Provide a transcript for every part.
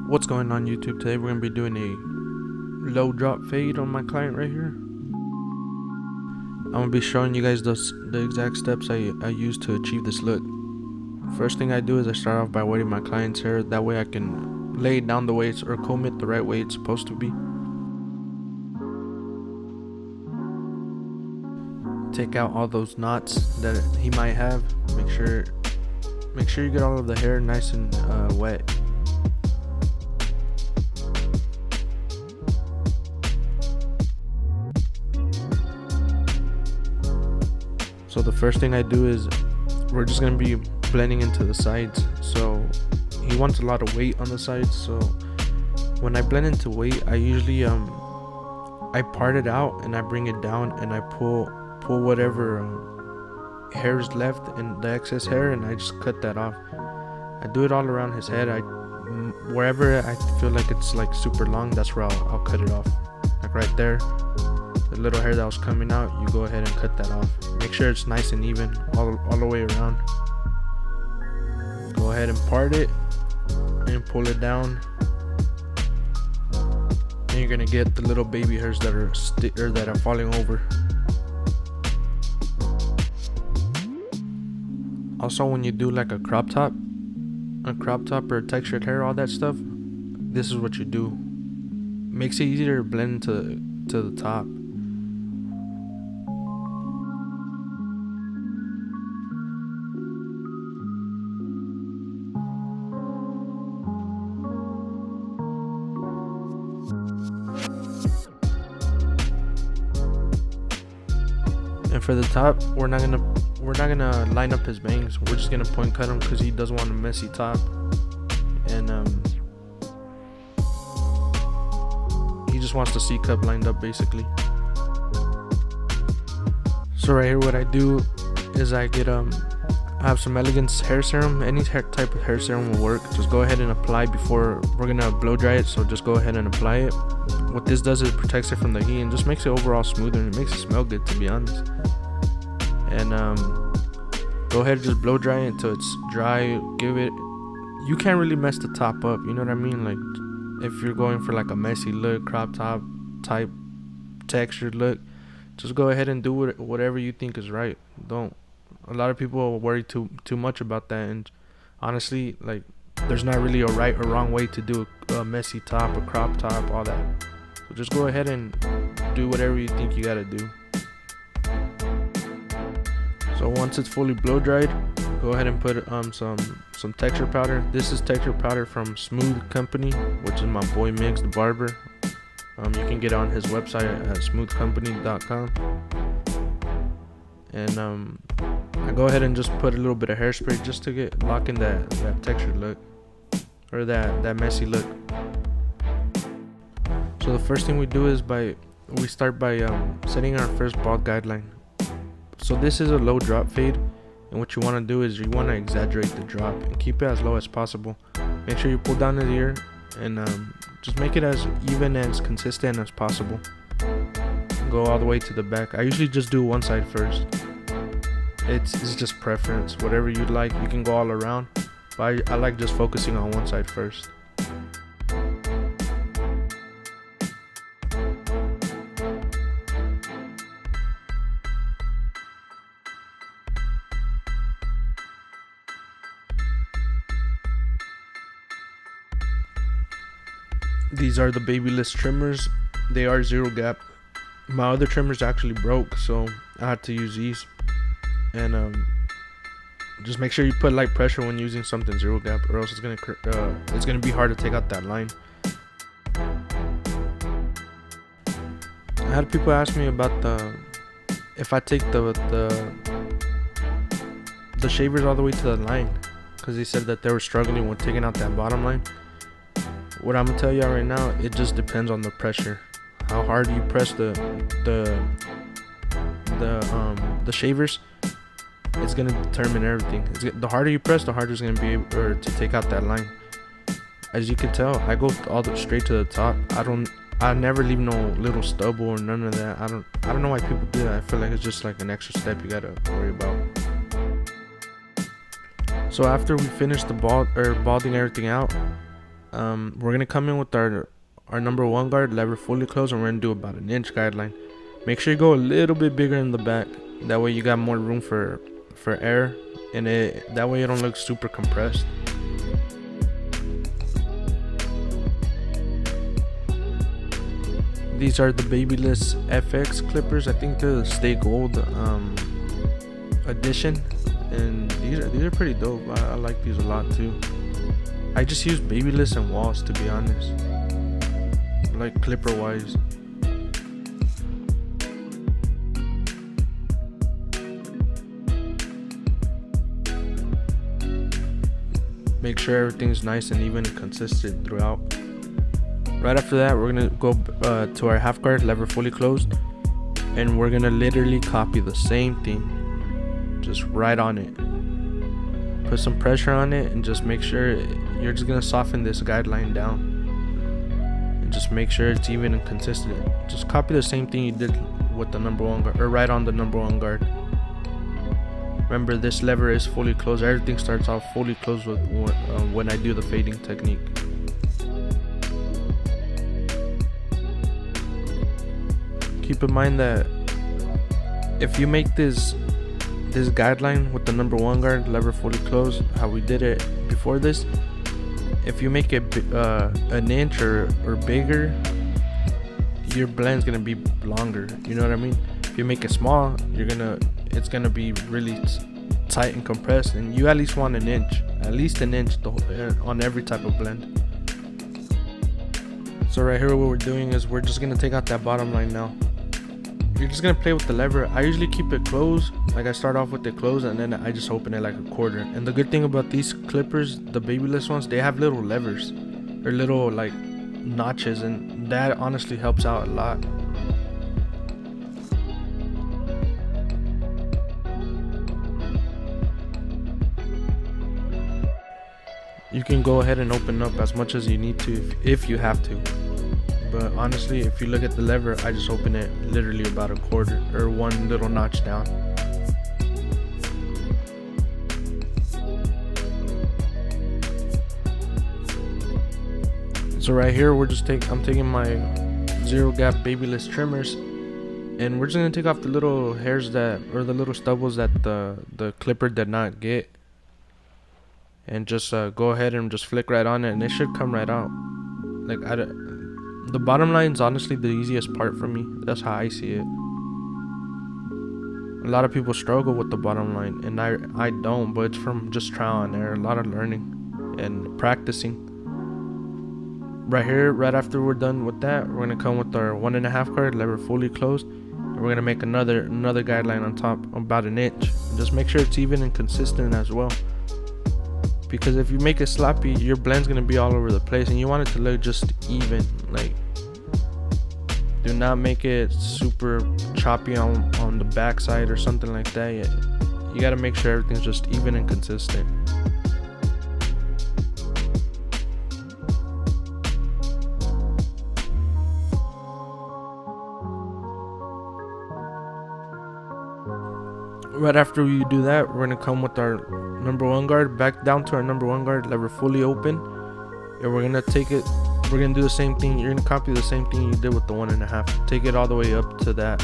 What's going on YouTube? Today we're going to be doing a low drop fade on my client right here. I'm going to be showing you guys the exact steps I use to achieve this look. First thing I do is I start off by wetting my client's hair, that way I can lay it down the way or comb it the right way it's supposed to be. Take out all those knots that he might have. Make sure you get all of the hair nice and wet. So the first thing I do is we're just going to be blending into the sides. So he wants a lot of weight on the sides, so when I blend into weight, I usually I part it out and I bring it down and I pull whatever hair is left and the excess hair, and I just cut that off. I do it all around his head. Wherever I feel like it's like super long, that's where I'll cut it off. Like right there, the little hair that was coming out, you go ahead and cut that off. Make sure it's nice and even all the way around. Go ahead and part it and pull it down, and you're gonna get the little baby hairs that are falling over. Also, when you do like a crop top or textured hair, all that stuff, this is what you do. Makes it easier to blend to the top. And for the top, we're not gonna line up his bangs. We're just gonna point cut him because he doesn't want a messy top, and he just wants the C cup lined up basically. So right here, what I do is I get I have some Elegance hair serum. Any type of hair serum will work. Just go ahead and apply before we're gonna blow dry it. So just go ahead and apply it. What this does is it protects it from the heat and just makes it overall smoother, and it makes it smell good, to be honest. And go ahead and just blow dry it until it's dry. You can't really mess the top up, you know what I mean? Like if you're going for like a messy look, crop top type textured look, just go ahead and do whatever you think is right. A lot of people worry too much about that, and honestly, like, there's not really a right or wrong way to do a messy top, a crop top, all that. So just go ahead and do whatever you think you gotta do. So once it's fully blow dried, go ahead and put some texture powder. This is texture powder from Smooth Company, which is my boy Migs the barber. You can get it on his website at smoothcompany.com. And I go ahead and just put a little bit of hairspray just to lock in that textured look, or that messy look. So the first thing we do is we start by setting our first bald guideline. So this is a low drop fade, and what you want to do is you want to exaggerate the drop and keep it as low as possible. Make sure you pull down his ear and just make it as even and as consistent as possible. Go all the way to the back. I usually just do one side first. It's just preference. Whatever you like, you can go all around, but I like just focusing on one side first. These are the Babyless trimmers. They are 0 gap. My other trimmers actually broke, so I had to use these. And just make sure you put light pressure when using something 0 gap, or else it's gonna be hard to take out that line. I had people ask me about if I take the shavers all the way to the line, because they said that they were struggling with taking out that bottom line. What I'm gonna tell you right now, it just depends on the pressure. How hard you press the shavers, it's gonna determine everything. The harder you press, the harder it's gonna be able to take out that line. As you can tell, I go straight to the top. I never leave no little stubble or none of that. I don't know why people do that. I feel like it's just like an extra step you gotta worry about. So after we finish the balding everything out, We're gonna come in with our number 1 guard, lever fully closed, and we're gonna do about an inch guideline. Make sure you go a little bit bigger in the back. That way you got more room for air, and that way it don't look super compressed. These are the Babyless FX clippers. I think they're the Stay Gold edition, and these are pretty dope. I like these a lot too. I just use Babyless and Walls, to be honest, like clipper wise. Make sure everything's nice and even and consistent throughout. Right after that, we're gonna go to our half guard, lever fully closed, and we're gonna literally copy the same thing, just right on it. Put some pressure on it and just make sure you're just gonna soften this guideline down, and just make sure it's even and consistent. Just copy the same thing you did with the number 1 guard, or right on the number 1 guard. Remember, this lever is fully closed. Everything starts off fully closed with when I do the fading technique. Keep in mind that if you make this guideline with the number 1 guard, lever fully closed, how we did it before this, if you make it an inch or bigger, your blend's gonna be longer. You know what I mean? If you make it small, it's gonna be really tight and compressed, and you at least want at least an inch on every type of blend. So right here, what we're doing is we're just gonna take out that bottom line now. You're just gonna play with the lever. I usually keep it closed. Like, I start off with it closed, and then I just open it like a quarter. And the good thing about these clippers, the Babyless ones, they have little levers or little like notches, and that honestly helps out a lot. You can go ahead and open up as much as you need to if you have to. But honestly, if you look at the lever, I just open it literally about a quarter or one little notch down. So right here, I'm taking my zero gap Babyless trimmers, and we're just gonna take off the little hairs the little stubbles that the clipper did not get, and just go ahead and just flick right on it, and it should come right out. Like, the bottom line is honestly the easiest part for me. That's how I see it. A lot of people struggle with the bottom line, and I don't, but it's from just trial and error, a lot of learning and practicing. Right here, right after we're done with that, we're gonna come with our 1.5 card, lever fully closed, and we're gonna make another guideline on top, about an inch. Just make sure it's even and consistent as well, because if you make it sloppy, your blend's gonna be all over the place, and you want it to look just even. Like, do not make it super choppy on the backside or something like that. You gotta make sure everything's just even and consistent. Right after we do that, we're gonna come with our number 1 guard, back down to our number 1 guard, lever fully open, and we're gonna do the same thing. You're gonna copy the same thing you did with the 1.5. Take it all the way up to that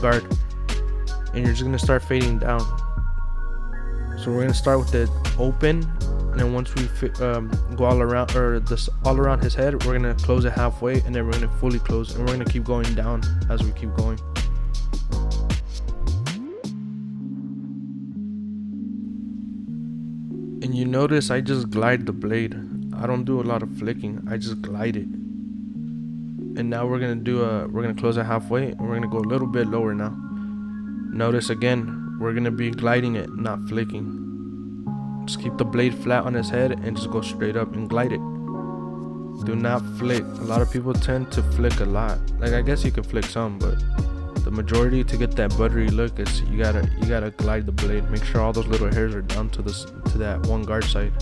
guard, and you're just gonna start fading down. So we're gonna start with it open, and then once we go all around his head, we're gonna close it halfway, and then we're gonna fully close, and we're gonna keep going down as we keep going. And you notice I just glide the blade. I don't do a lot of flicking. I just glide it. And now we're gonna close it halfway, and we're gonna go a little bit lower now. Notice again, we're gonna be gliding it, not flicking. Just keep the blade flat on his head and just go straight up and glide it. Do not flick. A lot of people tend to flick a lot. Like, I guess you can flick some, but the majority, to get that buttery look, is you gotta glide the blade. Make sure all those little hairs are down to that 1 guard side.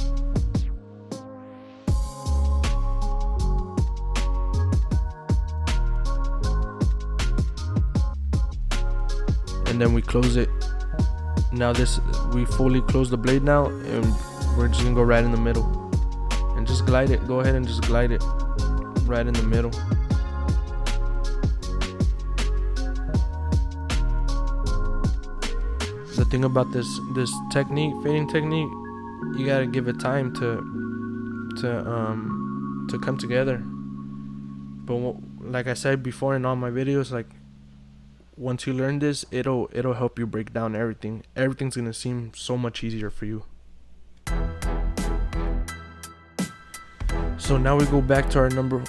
And then we close it. Now we fully close the blade now, and we're just gonna go right in the middle. and just glide it. Go ahead and just glide it right in the middle. The thing about this technique, fading technique, you gotta give it time to come together. But like I said before in all my videos, like once you learn this, it'll help you break down everything. Everything's gonna seem so much easier for you. So now we go back to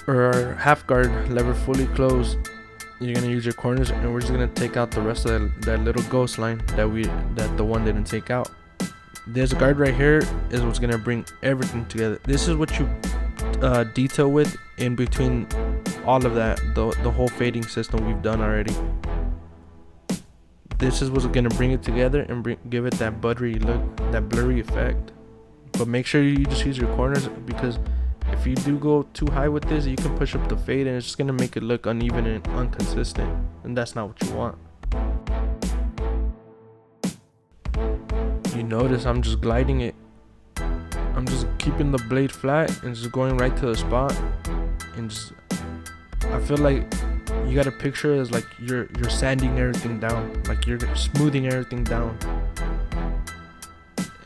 our half guard lever fully closed. You're gonna use your corners, and we're just gonna take out the rest of that little ghost line that the one didn't take out. This guard right here is what's gonna bring everything together. This is what you detail with in between all of that, the whole fading system we've done already. This is what's gonna bring it together and give it that buttery look, that blurry effect. But make sure you just use your corners, because if you do go too high with this, you can push up the fade and it's just gonna make it look uneven and inconsistent, and that's not what you want. You notice I'm just gliding it. I'm just keeping the blade flat and just going right to the spot, and just, I feel like you gotta picture it as like you're sanding everything down, like you're smoothing everything down.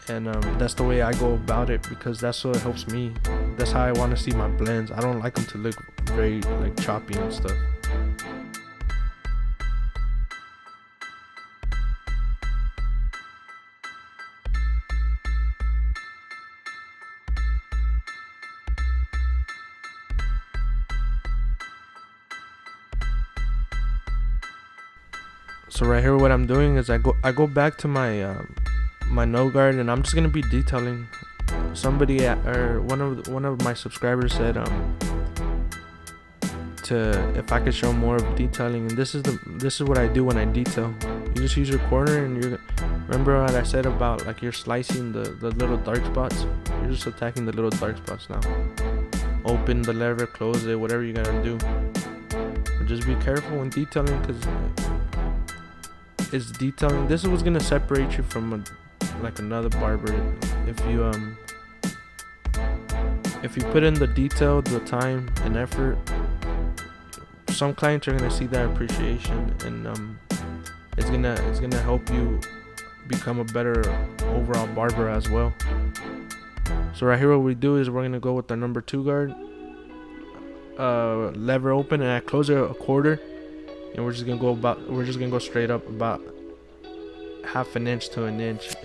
And that's the way I go about it, because that's what helps me. That's how I want to see my blends. I don't like them to look very like choppy and stuff. So right here, what I'm doing is I go back to my my no guard, and I'm just gonna be detailing. Somebody or one of my subscribers said if I could show more of detailing, and this is what I do when I detail. You just use your corner, and you remember what I said about like you're slicing the little dark spots. You're just attacking the little dark spots now. Open the lever, close it, whatever you gotta do. But just be careful when detailing, because it's detailing. This is what's gonna separate you from like another barber. If you put in the detail, the time and effort, some clients are gonna see that appreciation, and it's gonna help you become a better overall barber as well. So right here, what we do is we're gonna go with our number 2 guard, lever open, and I close it a quarter, and we're just gonna go straight up about half an inch to an inch.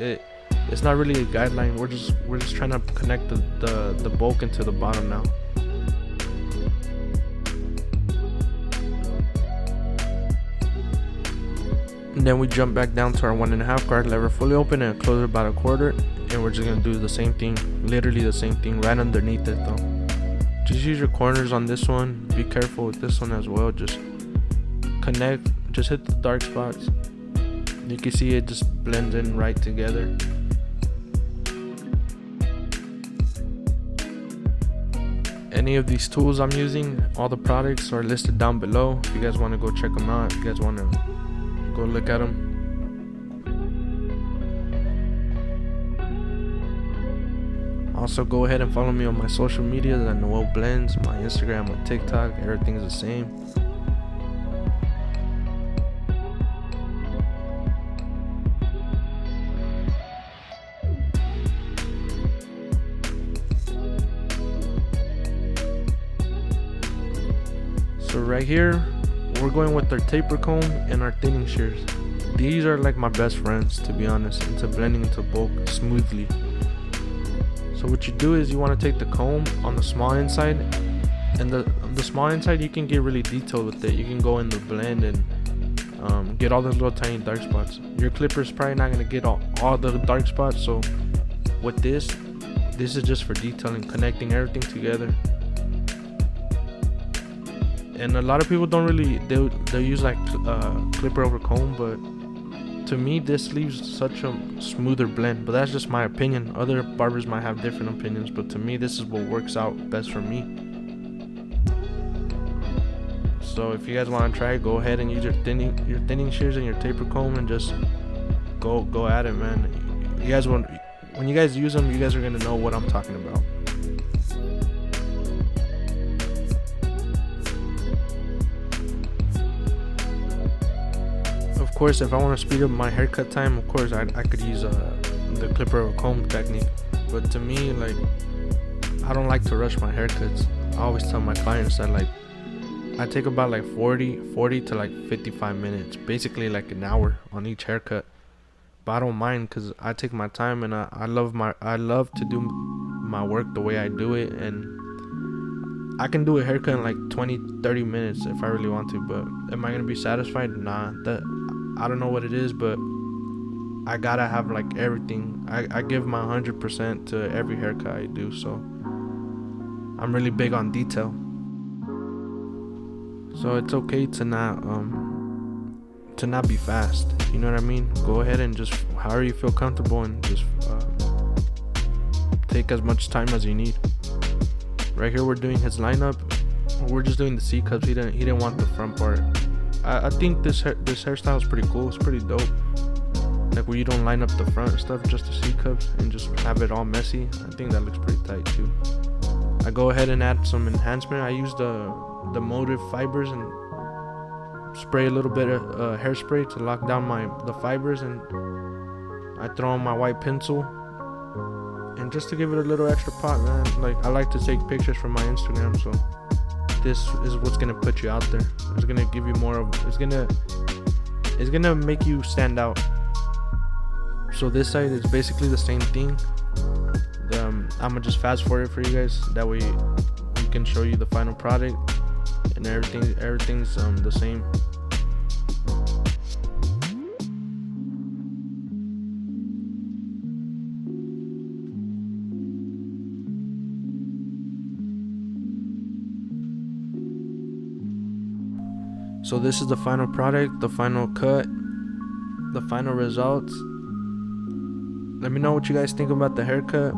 It's not really a guideline. We're just trying to connect the bulk into the bottom now. And then we jump back down to our 1.5 guard, lever fully open, and close it about a quarter, and we're just gonna do the same thing, literally the same thing right underneath it though. Just use your corners on this one. Be careful with this one as well. Just connect, just hit the dark spots. You can see it just blends in right together. Any of these tools I'm using, all the products are listed down below. If you guys want to go check them out, if you guys want to go look at them. Also, go ahead and follow me on my social media at NoelBlends, my Instagram, my TikTok. Everything's the same. So right here, we're going with our taper comb and our thinning shears. These are like my best friends, to be honest, into blending into bulk smoothly. So what you do is you want to take the comb on the small inside, and the small inside you can get really detailed with it. You can go in the blend and get all the little tiny dark spots. Your clipper is probably not going to get all the dark spots, so with this is just for detailing, connecting everything together. And a lot of people don't really, they'll use like clipper over comb, but to me this leaves such a smoother blend. But that's just my opinion. Other barbers might have different opinions, but to me this is what works out best for me. So if you guys want to try it, go ahead and use your thinning shears and your taper comb and just go at it, man. You guys when you guys use them, you guys are gonna know what I'm talking about. course, if I want to speed up my haircut time, of course I could use the clipper or comb technique. But to me, like, I don't like to rush my haircuts. I always tell my clients that, like, I take about like 40 to like 55 minutes, basically like an hour on each haircut. But I don't mind, because I take my time, and I love to do my work the way I do it. And I can do a haircut in like 20-30 minutes if I really want to. But am I gonna be satisfied? Nah. I don't know what it is, but I gotta have like everything. I give my 100% to every haircut I do, so I'm really big on detail. So it's okay to not be fast. You know what I mean? Go ahead and just however you feel comfortable, and just take as much time as you need. Right here we're doing his lineup. We're just doing the C cups. He didn't want the front part. I think this hairstyle is pretty cool. It's pretty dope. Like where you don't line up the front stuff, just the C cups, and just have it all messy. I think that looks pretty tight too. I go ahead and add some enhancement. I use the motive fibers and spray a little bit of hairspray to lock down the fibers, and I throw on my white pencil, and just to give it a little extra pop, man. Like, I like to take pictures from my Instagram, so this is what's gonna put you out there. It's gonna give you more of, it's gonna make you stand out. So this side is basically the same thing. I'm gonna just fast forward for you guys, that way we can show you the final product, and everything's the same. So this is the final product, the final cut, the final results. Let me know what you guys think about the haircut.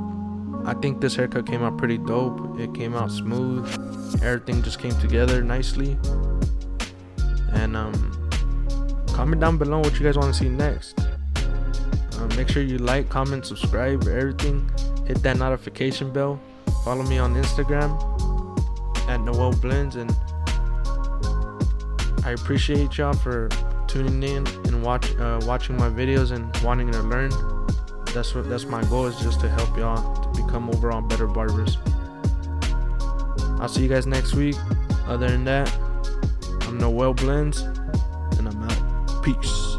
I think this haircut came out pretty dope. It came out smooth. Everything just came together nicely. And comment down below what you guys want to see next. Make sure you like, comment, subscribe, everything. Hit that notification bell. Follow me on Instagram at NoelBlends, and I appreciate y'all for tuning in and watching my videos and wanting to learn. That's my goal, is just to help y'all to become overall better barbers. I'll see you guys next week. Other than that, I'm NoelBlends, and I'm out. Peace.